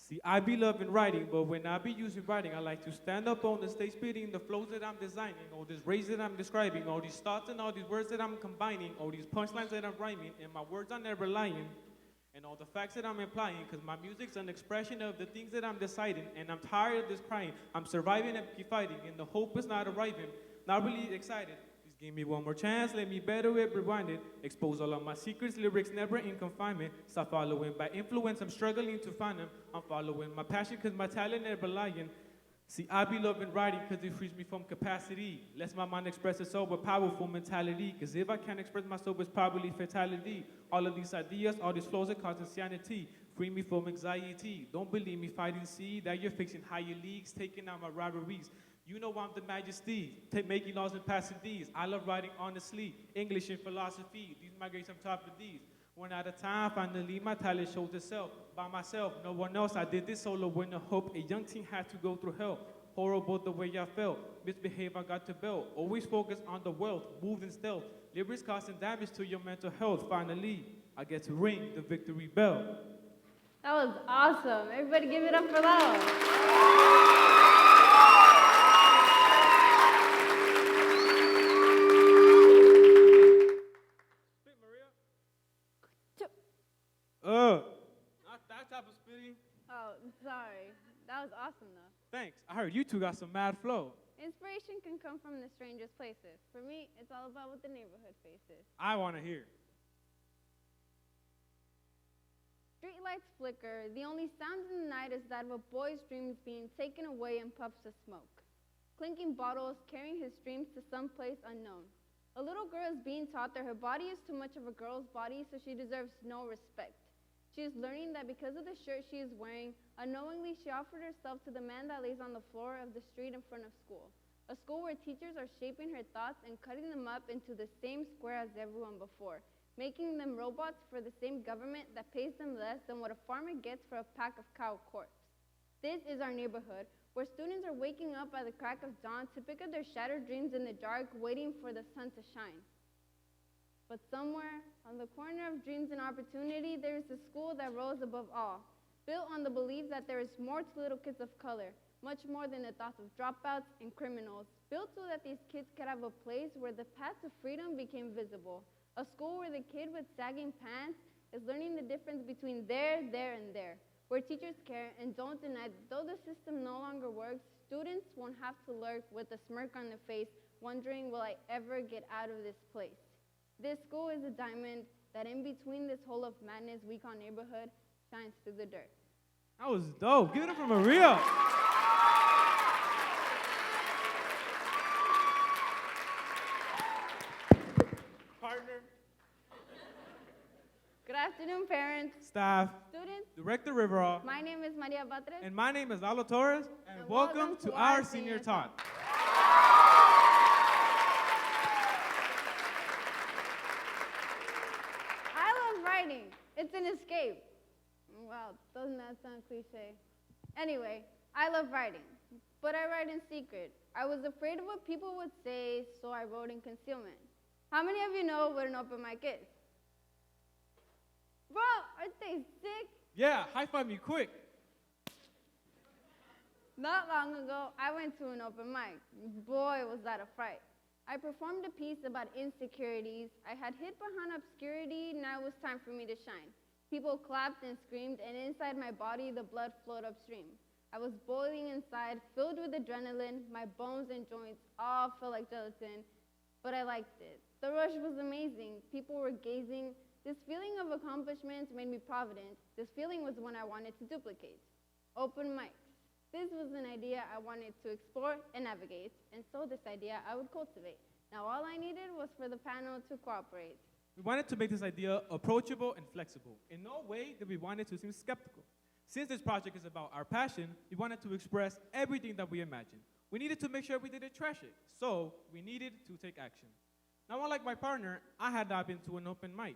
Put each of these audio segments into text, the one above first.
See, I be loving writing, but when I be using writing, I like to stand up on the stage spitting the flows that I'm designing, all these rays that I'm describing, all these thoughts and all these words that I'm combining, all these punchlines that I'm rhyming, and my words are never lying, and all the facts that I'm implying, because my music's an expression of the things that I'm deciding, and I'm tired of this crying. I'm surviving and keep fighting, and the hope is not arriving, not really excited. Give me one more chance, let me better it, rewind it. Expose all of my secrets, lyrics never in confinement. Stop following by influence, I'm struggling to find them. I'm following my passion cause my talent never lying. See, I be loving writing cause it frees me from capacity. Lets my mind express itself with powerful mentality. Cause if I can't express myself, it's probably fatality. All of these ideas, all these flows are causing insanity. Free me from anxiety. Don't believe me, fight and see that you're fixing higher leagues, taking out my rivalries. You know I'm the majesty, making laws and passing these. I love writing honestly, English and philosophy. These my grades, I'm top of these. One at a time, finally my talent shows itself. By myself, no one else. I did this solo with no hope. A young teen had to go through hell. Horrible the way I felt. Misbehave, I got to belt. Always focus on the wealth, move in stealth. Lyrics causing damage to your mental health. Finally, I get to ring the victory bell. That was awesome. Everybody give it up for Lalo. Not that type of spitting. Oh, sorry. That was awesome, though. Thanks. I heard you two got some mad flow. Inspiration can come from the strangest places. For me, it's all about what the neighborhood faces. I want to hear. Streetlights flicker. The only sound in the night is that of a boy's dreams being taken away in puffs of smoke. Clinking bottles, carrying his dreams to some place unknown. A little girl is being taught that her body is too much of a girl's body, so she deserves no respect. She is learning that because of the shirt she is wearing, unknowingly she offered herself to the man that lays on the floor of the street in front of school. A school where teachers are shaping her thoughts and cutting them up into the same square as everyone before, making them robots for the same government that pays them less than what a farmer gets for a pack of cow corpse. This is our neighborhood, where students are waking up by the crack of dawn to pick up their shattered dreams in the dark, waiting for the sun to shine. But somewhere, on the corner of dreams and opportunity, there is a school that rose above all, built on the belief that there is more to little kids of color, much more than the thoughts of dropouts and criminals, built so that these kids could have a place where the path to freedom became visible, a school where the kid with sagging pants is learning the difference between there, and there, where teachers care and don't deny that though the system no longer works, students won't have to lurk with a smirk on their face, wondering, will I ever get out of this place? This school is a diamond that in between this hole of madness we call neighborhood shines through the dirt. That was dope. Give it up for Maria. Partner, Good afternoon, parents, staff, students. Director Riverall, My name is Maria Batres. and my name is Lalo Torres, and welcome to our Senior Talk. I love writing. It's an escape. Wow, doesn't that sound cliche? Anyway, I love writing, but I write in secret. I was afraid of what people would say, so I wrote in concealment. How many of you know what an open mic is? Bro, aren't they sick? Yeah, high five me quick. Not long ago, I went to an open mic. Boy, was that a fright. I performed a piece about insecurities. I had hid behind obscurity, now it was time for me to shine. People clapped and screamed, and inside my body, the blood flowed upstream. I was boiling inside, filled with adrenaline. My bones and joints all felt like gelatin, but I liked it. The rush was amazing. People were gazing. This feeling of accomplishment made me provident. This feeling was one I wanted to duplicate. Open mics. This was an idea I wanted to explore and navigate, and so this idea I would cultivate. Now all I needed was for the panel to cooperate. We wanted to make this idea approachable and flexible. In no way did we want it to seem skeptical. Since this project is about our passion, we wanted to express everything that we imagined. We needed to make sure we didn't trash it, so we needed to take action. Now, unlike my partner, I had not been to an open mic.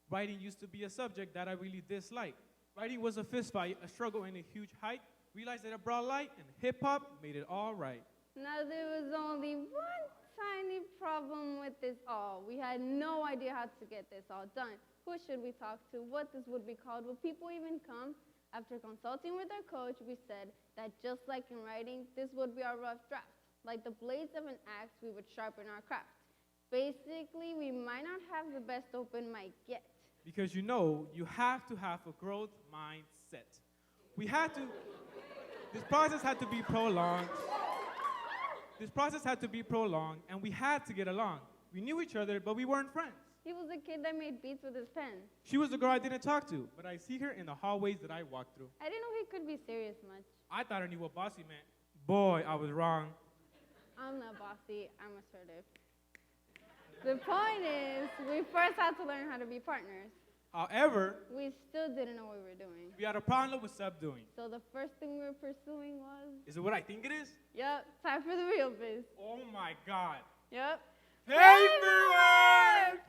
Writing used to be a subject that I really disliked. Writing was a fistfight, a struggle, and a huge hike. Realized that it brought light, and hip-hop made it all right. Now there was only one tiny problem with this all. We had no idea how to get this all done. Who should we talk to? What this would be called? Will people even come? After consulting with our coach, we said that just like in writing, this would be our rough draft. Like the blades of an axe, we would sharpen our craft. Basically, we might not have the best open mic yet. Because you have to have a growth mindset. This process had to be prolonged. And we had to get along. We knew each other, but we weren't friends. He was a kid that made beats with his pen. She was the girl I didn't talk to, but I see her in the hallways that I walk through. I didn't know he could be serious much. I thought I knew what bossy meant. Boy, I was wrong. I'm not bossy, I'm assertive. The point is, we first had to learn how to be partners. However, we still didn't know what we were doing. We had a problem with subdoing. So the first thing we were pursuing was... Is it what I think it is? Yep, time for the real biz. Oh my God. Yep. Paperwork!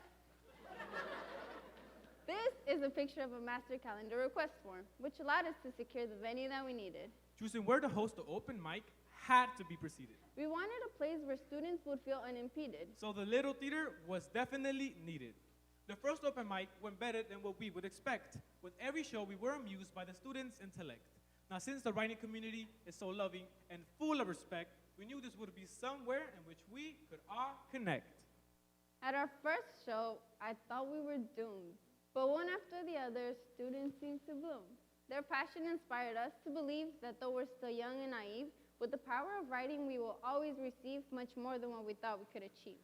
This is a picture of a master calendar request form, which allowed us to secure the venue that we needed. Choosing where to host the open mic had to be preceded. We wanted a place where students would feel unimpeded. So the little theater was definitely needed. The first open mic went better than what we would expect. With every show, we were amused by the students' intellect. Now, since the writing community is so loving and full of respect, we knew this would be somewhere in which we could all connect. At our first show, I thought we were doomed. But one after the other, students seemed to bloom. Their passion inspired us to believe that though we're still young and naive, with the power of writing, we will always receive much more than what we thought we could achieve.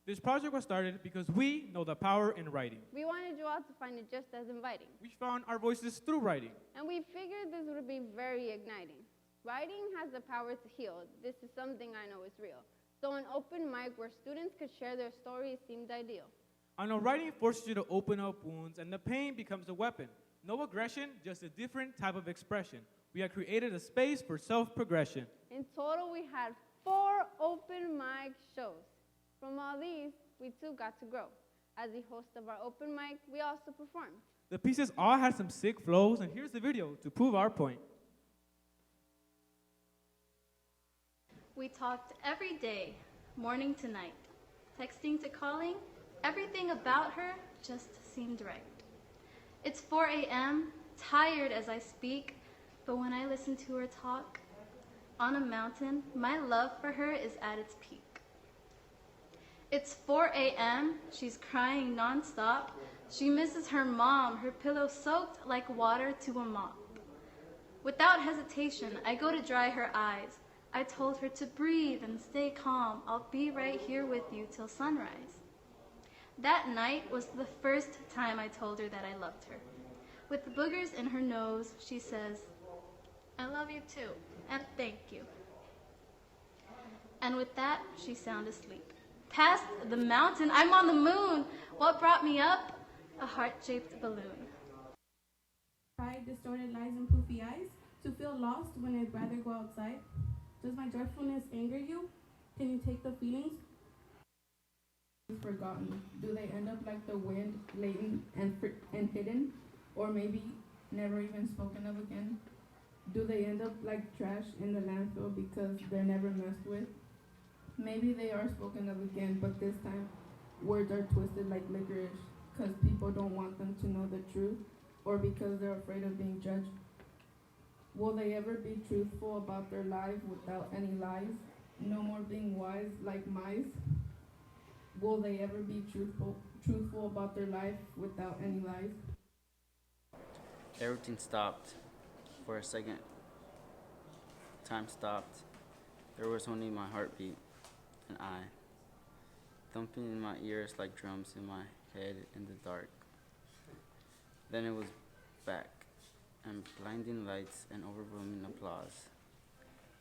This project was started because we know the power in writing. We wanted you all to find it just as inviting. We found our voices through writing. And we figured this would be very igniting. Writing has the power to heal. This is something I know is real. So an open mic where students could share their stories seemed ideal. I know writing forces you to open up wounds, and the pain becomes a weapon. No aggression, just a different type of expression. We have created a space for self-progression. In total, we had 4 open mic shows. From all these, we too got to grow. As the host of our open mic, we also performed. The pieces all had some sick flows, and here's the video to prove our point. We talked every day, morning to night. Texting to calling, everything about her just seemed right. It's 4 a.m., tired as I speak, but when I listen to her talk, on a mountain, my love for her is at its peak. It's 4 a.m., she's crying nonstop. She misses her mom, her pillow soaked like water to a mop. Without hesitation, I go to dry her eyes. I told her to breathe and stay calm. I'll be right here with you till sunrise. That night was the first time I told her that I loved her. With the boogers in her nose, she says, "I love you too, and thank you." And with that, she sound asleep. Past the mountain, I'm on the moon. What brought me up? A heart-shaped balloon. Pride, distorted lies, and poofy eyes. To feel lost when I'd rather go outside. Does my joyfulness anger you? Can you take the feelings? Forgotten. Do they end up like the wind, latent and hidden? Or maybe never even spoken of again? Do they end up like trash in the landfill because they're never messed with? Maybe they are spoken of again, but this time words are twisted like licorice because people don't want them to know the truth or because they're afraid of being judged. Will they ever be truthful about their lives without any lies? No more being wise like mice? Will they ever be truthful about their life without any lies? Everything stopped. For a second, time stopped. There was only my heartbeat and I, thumping in my ears like drums in my head in the dark. Then it was back, and blinding lights and overwhelming applause.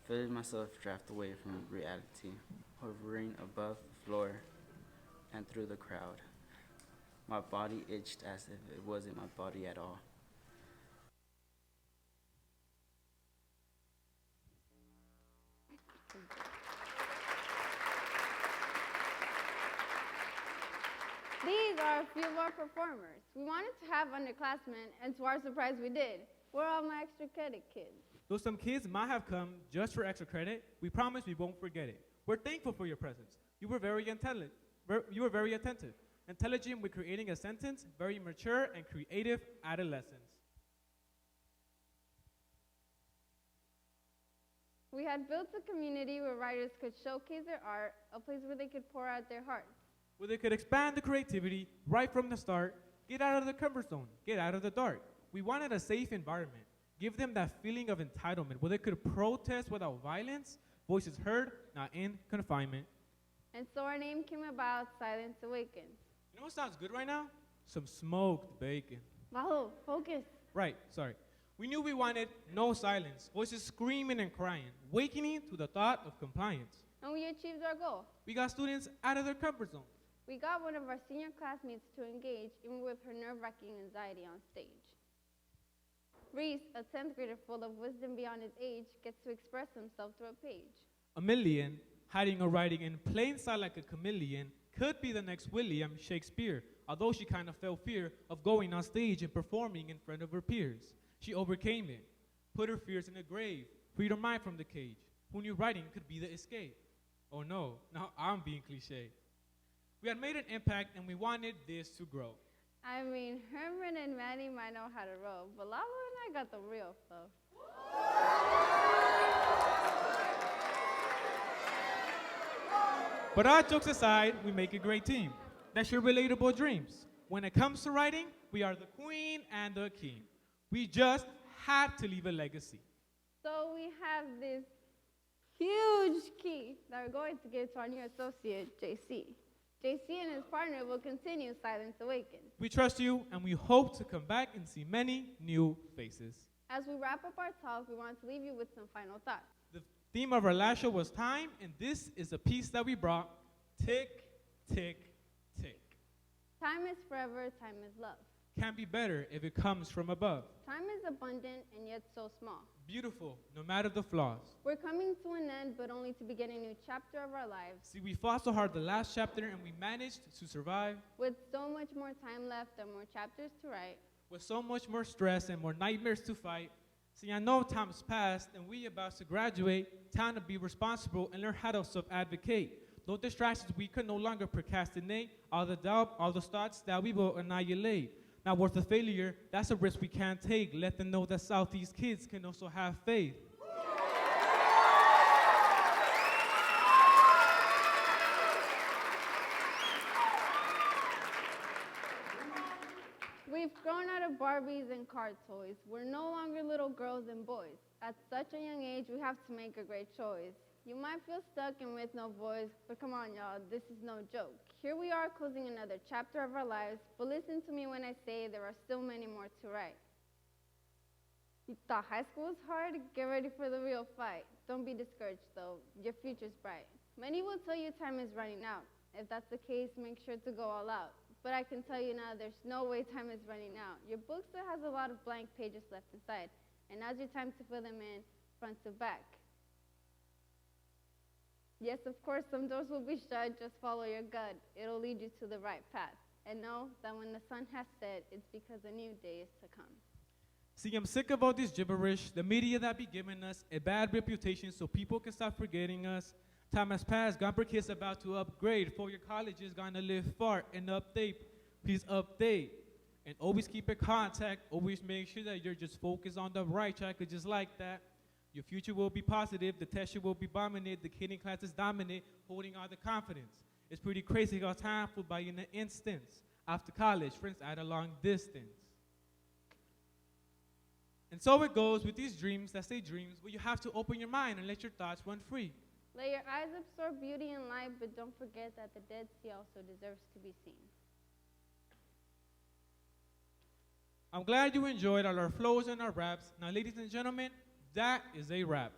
Feeling myself draft away from reality, hovering above the floor and through the crowd. My body itched as if it wasn't my body at all. These are a few of our performers. We wanted to have underclassmen, and to our surprise we did. We're all my extra credit kids. Though some kids might have come just for extra credit, we promise we won't forget it. We're thankful for your presence. You were very intelligent. Intelligent with creating a sentence, very mature and creative adolescents. We had built a community where writers could showcase their art, a place where they could pour out their hearts. Where they could expand the creativity right from the start, get out of the comfort zone, get out of the dark. We wanted a safe environment, give them that feeling of entitlement where they could protest without violence, voices heard, not in confinement. And so our name came about, Silence Awakens. You know what sounds good right now? Some smoked bacon. Wow, focus. Right, sorry. We knew we wanted no silence, voices screaming and crying, wakening to the thought of compliance. And we achieved our goal. We got students out of their comfort zone. We got one of our senior classmates to engage, even with her nerve-wracking anxiety on stage. Reese, a 10th grader full of wisdom beyond his age, gets to express himself through a page. A million, hiding or writing in plain sight like a chameleon, could be the next William Shakespeare, although she kind of felt fear of going on stage and performing in front of her peers. She overcame it, put her fears in a grave, freed her mind from the cage. Who knew writing could be the escape? Oh no, now I'm being cliche. We had made an impact and we wanted this to grow. I mean, Herman and Manny might know how to row, but Lalo and I got the real flow. But all jokes aside, we make a great team. That's your relatable dreams. When it comes to writing, we are the queen and the king. We just had to leave a legacy. So we have this huge key that we're going to give to our new associate, JC. JC and his partner will continue Silence Awakens. We trust you, and we hope to come back and see many new faces. As we wrap up our talk, we want to leave you with some final thoughts. The theme of our last show was time, and this is a piece that we brought. Tick, tick, tick. Time is forever, time is love. Can't be better if it comes from above. Time is abundant and yet so small. Beautiful, no matter the flaws. We're coming to an end, but only to begin a new chapter of our lives. See, we fought so hard the last chapter, and we managed to survive. With so much more time left and more chapters to write. With so much more stress and more nightmares to fight. See, I know time's passed, and we about to graduate. Time to be responsible and learn how to self-advocate. No distractions, we can no longer procrastinate. All the doubt, all the thoughts that we will annihilate. Not worth the failure, that's a risk we can't take. Let them know that Southeast kids can also have faith. We've grown out of Barbies and car toys. We're no longer little girls and boys. At such a young age, we have to make a great choice. You might feel stuck and with no voice, but come on, y'all, this is no joke. Here we are closing another chapter of our lives, but listen to me when I say there are still many more to write. You thought high school was hard? Get ready for the real fight. Don't be discouraged, though. Your future's bright. Many will tell you time is running out. If that's the case, make sure to go all out. But I can tell you now, there's no way time is running out. Your book still has a lot of blank pages left inside, and now's your time to fill them in front to back. Yes, of course, some doors will be shut. Just follow your gut. It'll lead you to the right path. And know that when the sun has set, it's because a new day is to come. See, I'm sick of all this gibberish, the media that be giving us a bad reputation so people can stop forgetting us. Time has passed, Gomper Kids about to upgrade. For your college is gonna live far and update. Please update. And always keep in contact. Always make sure that you're just focused on the right track, 'cause just like that, your future will be positive, the test will be bombing it, the kidding class is dominant, holding all the confidence. It's pretty crazy how time flew by in an instance. After college, friends at a long distance. And so it goes with these dreams that say dreams, but you have to open your mind and let your thoughts run free. Let your eyes absorb beauty and light, but don't forget that the Dead Sea also deserves to be seen. I'm glad you enjoyed all our flows and our raps. Now, ladies and gentlemen, that is a wrap.